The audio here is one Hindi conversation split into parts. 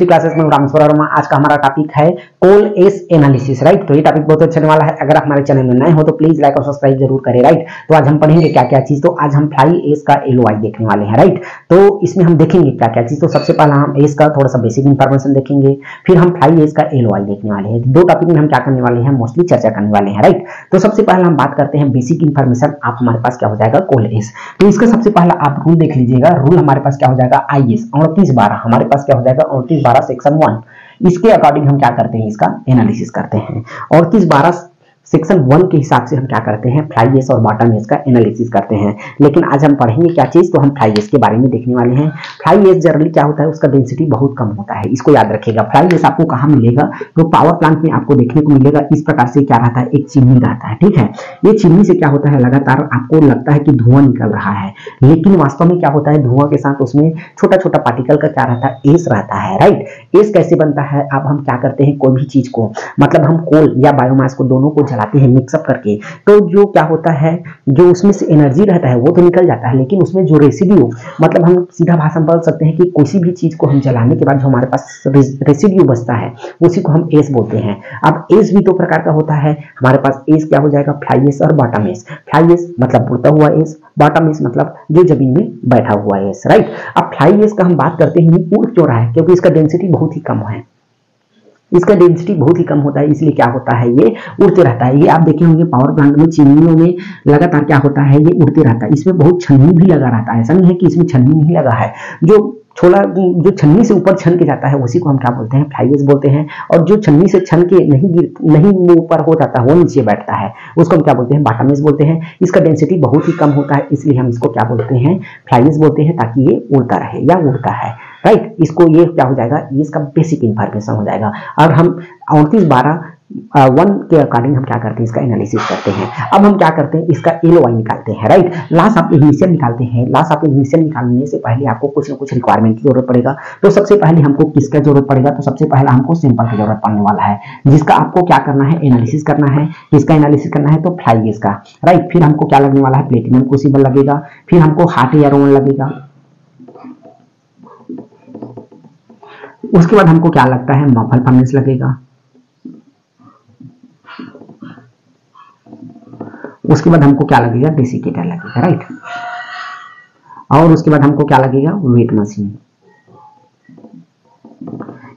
केमिस्ट्री क्लासेस में रामेश्वर वर्मा। आज का हमारा टॉपिक है कोल एस एनालिसिस, राइट। तो ये टॉपिक बहुत अच्छा होने वाला है। अगर आप हमारे चैनल में नए हो तो प्लीज लाइक और सब्सक्राइब जरूर करें, राइट। तो आज हम पढ़ेंगे क्या क्या चीज। तो आज हम फ्लाई एस का एलओआई देखने वाले हैं, राइट। तो इसमें हम देखेंगे क्या क्या चीज। तो सबसे पहला हम एस का थोड़ा सा बेसिक इंफॉर्मेशन देखेंगे, फिर हम फ्लाई एस का एलओआई देखने वाले हैं। दो टॉपिक में हम क्या करने वाले हैं, मोस्टली चर्चा करने वाले हैं, राइट। तो सबसे पहला हम बात करते हैं बेसिक इंफॉर्मेशन। आप हमारे पास क्या हो जाएगा, कोल एस। तो इसका सबसे पहला आप रूल देख लीजिएगा। रूल हमारे पास क्या हो जाएगा, आईएस 3812 हमारे पास क्या हो जाएगा 3812 सेक्शन 1। इसके अकॉर्डिंग हम क्या करते हैं, इसका एनालिसिस करते हैं। 3812 सेक्शन 1 के हिसाब से हम क्या करते हैं, फ्लाई एस और बॉटम एस का एनालिसिस करते हैं। लेकिन आज हम पढ़ेंगे क्या चीज, तो हम फ्लाई एस के बारे में देखने वाले हैं। फ्लाई एस जनरली क्या होता है, उसका डेंसिटी बहुत कम होता है, इसको याद रखिएगा। फ्लाई एस आपको कहाँ मिलेगा, तो पावर प्लांट में आपको देखने को मिलेगा। इस प्रकार से क्या रहता है, एक चिमनी रहता है, ठीक है। ये चिमनी से क्या होता है, लगातार आपको लगता है कि धुआं निकल रहा है, लेकिन वास्तव में क्या होता है, धुआं के साथ उसमें छोटा छोटा पार्टिकल का क्या रहता है, एस रहता है, राइट। एस कैसे बनता है, अब हम क्या करते हैं, कोई भी चीज को मतलब हम कोल या बायोमास को दोनों को जलाते हैं मिक्सअप करके, तो जो क्या होता है, जो उसमें से एनर्जी रहता है वो तो निकल जाता है, लेकिन उसमें जो रेसिड्यू, मतलब हम सीधा भाषा में बोल सकते हैं कि किसी भी चीज को हम जलाने के बाद जो हमारे पास रेसिड्यू बचता है उसी को हम एस बोलते हैं। अब एस भी दो प्रकार का होता है हमारे पास। एस क्या हो जाएगा, फ्लाई एस और बॉटम एस। फ्लाई एस मतलब उड़ता हुआ एस, बॉटम एस मतलब जो जमीन में बैठा हुआ एस, राइट। अब फ्लाई एस का हम बात करते हैं, उड़ क्यों रहा है, क्योंकि इसका डेंसिटी बहुत ही कम है। इसका डेंसिटी बहुत ही कम होता है, इसलिए क्या होता है, ये उड़ते रहता है। ये आप देखे होंगे पावर प्लांट में चिमनियों में लगातार क्या होता है, ये उड़ते रहता है। इसमें बहुत छन्नी भी लगा रहता है, ऐसा नहीं है कि इसमें छन्नी नहीं लगा है। जो छोला जो छन्नी से ऊपर छन के जाता है उसी को हम क्या बोलते हैं, फ्लाई एस बोलते हैं। और जो छन्नी से छन के नहीं ऊपर हो जाता है, वो नीचे बैठता है, उसको हम क्या बोलते हैं, बॉटम एस बोलते हैं। इसका डेंसिटी बहुत ही कम होता है, इसलिए हम इसको क्या बोलते हैं, फ्लाई एस बोलते हैं, ताकि ये उड़ता रहे या उड़ता है, राइट। इसको ये क्या हो जाएगा, ये इसका बेसिक इंफॉर्मेशन हो जाएगा। अब हम 3812 के अकॉर्डिंग हम क्या करते हैं, इसका एनालिसिस करते हैं। अब हम क्या करते हैं, इसका एलओआई निकालते हैं, राइट। लॉस ऑफ इग्निशन निकालते हैं। लॉस ऑफ इग्निशन निकालने से पहले आपको कुछ ना कुछ रिक्वायरमेंट की जरूरत पड़ेगा। तो सबसे पहले हमको किसका जरूरत पड़ेगा, तो सबसे पहला हमको सैंपल की जरूरत पड़ने वाला है, जिसका आपको क्या करना है, एनालिसिस करना है। किसका एनालिसिस करना है, तो फ्लाई एस का, राइट। फिर हमको क्या लगने वाला है, प्लेटिनम क्रूसिबल लगेगा। फिर हमको हॉट एयर ओवन लगेगा। उसके बाद हमको क्या लगता है, मफल फर्नेस लगेगा। उसके बाद हमको क्या लगेगा, डेसिकेटर लगेगा, राइट। और उसके बाद हमको क्या लगेगा, वेट मशीन।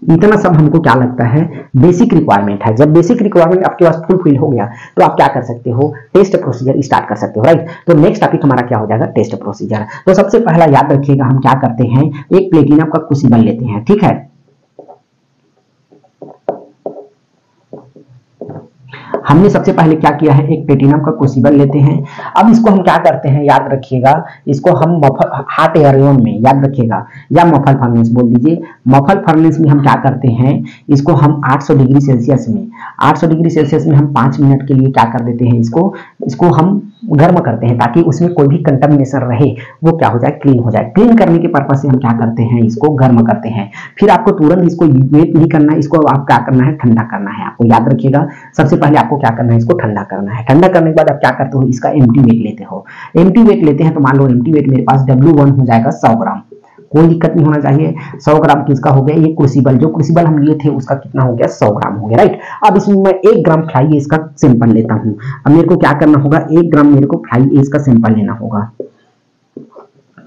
इतना सब हमको क्या लगता है, बेसिक रिक्वायरमेंट है। जब बेसिक रिक्वायरमेंट आपके पास फुलफिल हो गया तो आप क्या कर सकते हो, टेस्ट प्रोसीजर स्टार्ट कर सकते हो, राइट। तो नेक्स्ट टॉपिक हमारा क्या हो जाएगा, टेस्ट प्रोसीजर। तो सबसे पहला याद रखिएगा, हम क्या करते हैं, एक प्लेटिनम का क्रूसिबल लेते हैं, ठीक है। हमने सबसे पहले क्या किया है, एक प्लेटिनम का क्रूसिबल लेते हैं। अब इसको हम क्या करते हैं, याद रखिएगा, इसको हम हॉट एयर ओवन में, याद रखिएगा, या मफल फर्नेस बोल दीजिए। मफल फर्नेस में हम क्या करते हैं, इसको हम 800 डिग्री सेल्सियस में, 800 डिग्री सेल्सियस में हम 5 मिनट के लिए क्या कर देते हैं, इसको हम गर्म करते हैं, ताकि उसमें कोई भी कंटामिनेशन रहे वो क्या हो जाए, क्लीन हो जाए। क्लीन करने के पर्पज से हम क्या करते हैं, इसको गर्म करते हैं। फिर आपको तुरंत इसको वेट नहीं करना है, इसको आप क्या करना है, ठंडा करना है। आपको याद रखिएगा, सबसे पहले आपको क्या करना है, इसको ठंडा करना है। ठंडा करने के बाद आप क्या करते हो, इसका एम्प्टी वेट लेते हो। एम्प्टी वेट लेते हैं तो मान लो एम्प्टी वेट मेरे पास W1 हो जाएगा 100 ग्राम, कोई दिक्कत नहीं होना चाहिए। 100 ग्राम किसका हो गया, ये क्रूसिबल, जो क्रूसिबल हम लिए थे उसका कितना हो गया, 100 ग्राम हो गया, राइट। अब इसमें मैं 1 ग्राम फ्लाई एस का सैंपल लेता हूँ। अब मेरे को क्या करना होगा, 1 ग्राम मेरे को फ्लाई एस का सैंपल लेना होगा।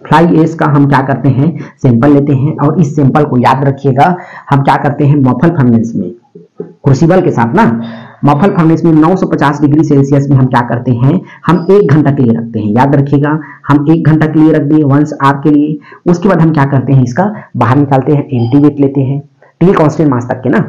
फ्लाई एस का हम क्या करते हैं, सैंपल लेते हैं, और इस सैंपल को याद रखिएगा हम क्या करते हैं, मफल फर्नेस में, क्रूसिबल के साथ ना, मफल फर्नेस में 950 डिग्री सेल्सियस में हम क्या करते हैं, हम 1 घंटा के लिए रखते हैं। याद रखिएगा, हम 1 घंटा के लिए रख दिए, 1 आवर के लिए। उसके बाद हम क्या करते हैं, इसका बाहर निकालते हैं, एम्प्टी वेट लेते हैं, टिल कांस्टेंट मास तक के ना,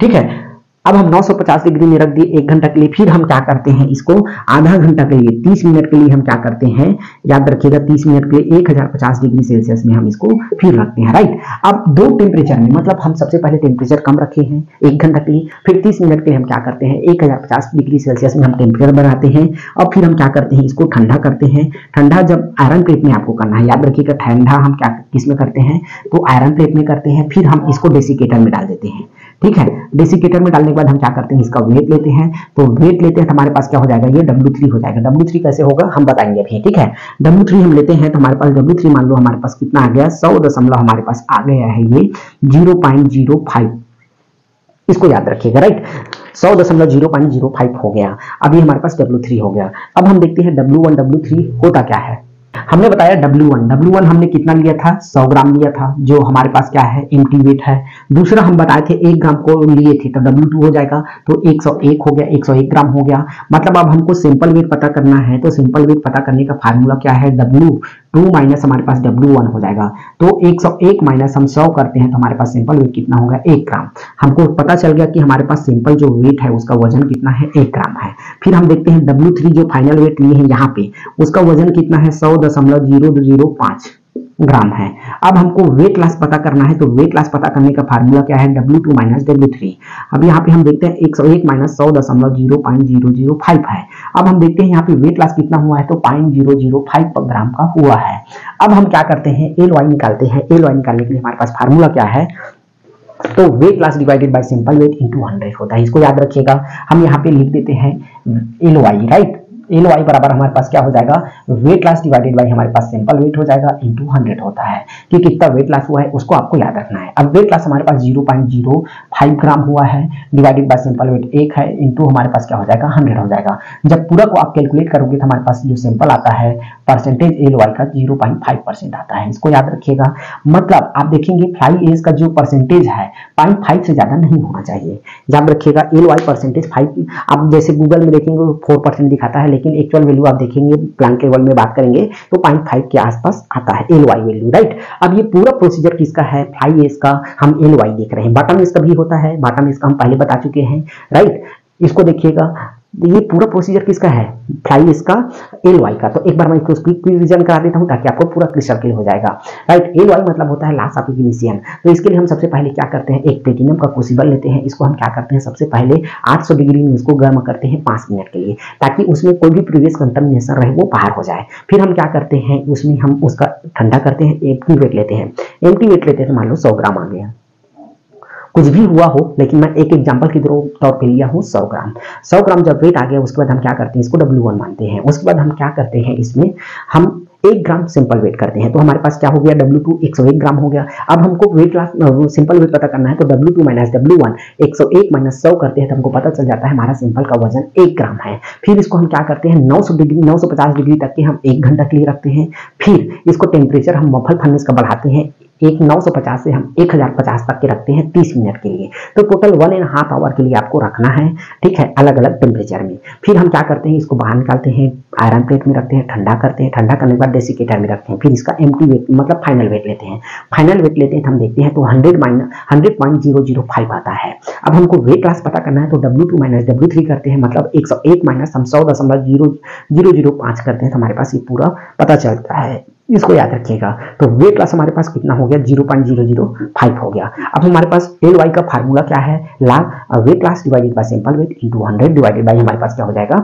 ठीक है। अब हम 950 डिग्री में रख दिए 1 घंटा के लिए। फिर हम क्या करते हैं, इसको आधा घंटा के लिए, 30 मिनट के लिए हम क्या करते हैं, याद रखिएगा, 30 मिनट के लिए 1050 डिग्री सेल्सियस में हम इसको फिर रखते हैं, राइट। अब दो टेम्परेचर में, मतलब हम सबसे पहले टेम्परेचर कम रखे हैं 1 घंटा के लिए, फिर 30 मिनट के लिए हम क्या करते हैं, 1050 डिग्री सेल्सियस में हम टेम्परेचर बनाते हैं। और फिर हम क्या करते हैं, इसको ठंडा करते हैं। ठंडा जब आयरन प्लेट में आपको करना है, याद रखिएगा, ठंडा हम क्या किस में करते हैं, तो आयरन प्लेट में करते हैं। फिर हम इसको डेसिकेटर में डाल देते हैं, ठीक है। डेसिकेटर में डालने के बाद हम क्या करते हैं, इसका वेट लेते हैं, तो वेट लेते हैं तो हमारे पास क्या हो जाएगा, ये W3 हो जाएगा। W3 कैसे होगा हम बताएंगे अभी, ठीक है। W3 हम लेते हैं तो हमारे पास W3 मान लो हमारे पास कितना आ गया, 100 दशमलव हमारे पास आ गया है ये 0.05, इसको याद रखिएगा, राइट। 100.0.05 हो गया। अभी हमारे पास W3 हो गया। अब हम देखते हैं W1 W3 होता क्या है। हमने बताया W1 हमने कितना लिया था, 100 ग्राम लिया था, जो हमारे पास क्या है, एम्प्टी वेट है। दूसरा हम बताए थे 1 ग्राम को लिए थे, तो W2 हो जाएगा, तो 101 हो गया, 101 ग्राम हो गया। मतलब अब हमको सिंपल वेट पता करना है, तो सिंपल वेट पता करने का फार्मूला क्या है, W2 माइनस हमारे पास W1 हो जाएगा। तो 101 माइनस हम 100 करते हैं तो हमारे पास सिंपल वेट कितना होगा, 1 ग्राम। हमको पता चल गया कि हमारे पास सिंपल जो वेट है उसका वजन कितना है, 1 ग्राम है। फिर हम देखते हैं W3 जो फाइनल वेट लिए हैं यहाँ पे, उसका वजन कितना है, 100.005 ग्राम है। अब हमको वेट लॉस पता करना है, तो वेट लॉस पता करने का फार्मूला क्या है, W2 माइनस W3। अब यहाँ पे हम देखते हैं 101 माइनस 100.005 है। अब हम देखते हैं यहाँ पे वेट लॉस कितना हुआ है, तो 0.005 ग्राम का हुआ है। अब हम क्या करते हैं, LY निकालते हैं। LY निकालने के लिए हमारे पास फार्मूला क्या है, तो weight loss divided by simple weight into 100 होता है। इसको याद रखिएगा। हम यहाँ पे लिख देते हैं LY, राइट। LY बराबर हमारे पास क्या हो जाएगा, वेट लॉस डिवाइडेड बाय हमारे पास सिंपल वेट हो जाएगा इनटू 100 होता है, कि कितना वेट लॉस हुआ है उसको आपको याद रखना है। अब वेट लॉस हमारे पास 0.05 ग्राम हुआ है, डिवाइडेड बाय सिंपल वेट 1 है, इनटू हमारे पास क्या हो जाएगा, 100 हो जाएगा। जब पूरा को आप कैलकुलेट करोगे तो हमारे पास जो सिंपल आता है परसेंटेज LY का 0.5% आता है, इसको याद रखिएगा। मतलब आप देखेंगे फ्लाई एज का जो परसेंटेज है 0.5 से ज्यादा नहीं होना चाहिए, याद रखिएगा। LY परसेंटेज 5, आप जैसे गूगल में देखेंगे 4% दिखाता है, लेकिन एक्चुअल वैल्यू आप देखेंगे प्लांट लेवल में बात करेंगे तो 0.5 के आसपास आता है LY वैल्यू, राइट। अब ये पूरा प्रोसीजर किसका है, फ्लाई एज का हम LY देख रहे हैं। बॉटम एज का भी होता है, बॉटम एज का हम पहले बता चुके हैं, राइट। इसको देखिएगा, ये पूरा प्रोसीजर किसका है, फ्लाई एज का, LY का। तो एक बार मैं इसको क्विक रिवीजन करा देता हूं ताकि आपको पूरा क्लियर क्लियर हो जाएगा, राइट। LY मतलब होता है लॉस ऑफ इग्निशन। तो इसके लिए हम सबसे पहले क्या करते हैं, एक प्लेटिनम का क्रूसिबल लेते हैं। इसको हम क्या करते हैं, सबसे पहले 800 डिग्री में इसको गर्म करते हैं 5 मिनट के लिए, ताकि उसमें कोई भी प्रीवियस कंटामिनेशन रहे वो बाहर हो जाए। फिर हम क्या करते हैं, उसमें हम उसका ठंडा करते हैं, एम्प्टी वेट लेते हैं। एम्प्टी वेट लेते हैं तो मान लो 100 ग्राम आ गया, कुछ भी हुआ हो, लेकिन मैं एक एग्जांपल के तौर पे लिया हूँ 100 ग्राम। 100 ग्राम जब वेट आ गया उसके बाद हम क्या करते हैं, इसको W1 मानते हैं। उसके बाद हम क्या करते हैं, इसमें हम 1 ग्राम सिंपल वेट करते हैं, तो हमारे पास क्या हो गया, W2 101 ग्राम हो गया। अब हमको वेट लॉस सिंपल वेट पता करना है, तो W2 माइनस W1 101 माइनस 100 करते हैं तो हमको पता चल जाता है हमारा सिंपल का वजन 1 ग्राम है। फिर इसको हम क्या करते हैं, 950 डिग्री तक के हम 1 घंटा के लिए रखते हैं। फिर इसको टेम्परेचर हम मफल फर्नेस का बढ़ाते हैं, 950 से हम 1050 तक के रखते हैं 30 मिनट के लिए। तो टोटल 1.5 आवर के लिए आपको रखना है, ठीक है, अलग अलग टेम्परेचर में। फिर हम क्या करते हैं, इसको बाहर निकालते हैं, आयरन प्लेट में रखते हैं, ठंडा करते हैं, ठंडा करने के बाद डेसिकेटर में रखते हैं। फिर इसका एम्प्टी वेट मतलब फाइनल वेट लेते हैं। फाइनल वेट लेते हैं तो हम देखते हैं तो 100.005 आता है। अब हमको वेट लॉस पता करना है, तो W2 माइनस W3 करते हैं, मतलब 101 माइनस हम 100.005 करते हैं तो हमारे पास ये पूरा पता चलता है, इसको याद रखिएगा। तो वेट लॉस हमारे पास कितना हो गया, 0.005 हो गया। अब हमारे पास LY का फार्मूला क्या है, weight loss divided by simple weight into 100 divided by हमारे पास क्या हो जाएगा,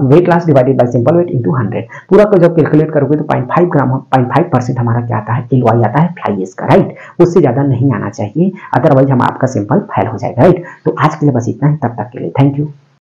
weight loss divided by simple weight into 100। पूरा को जब कैलकुलेट करोगे तो 0.5 ग्राम 0.5% हमारा क्या आता है, LY आता है फ्लाई एज का, राइट। उससे ज्यादा नहीं आना चाहिए, अदरवाइज हम आपका सिंपल फेल हो जाएगा, राइट। तो आज के लिए बस इतना ही, तब तक के लिए थैंक यू।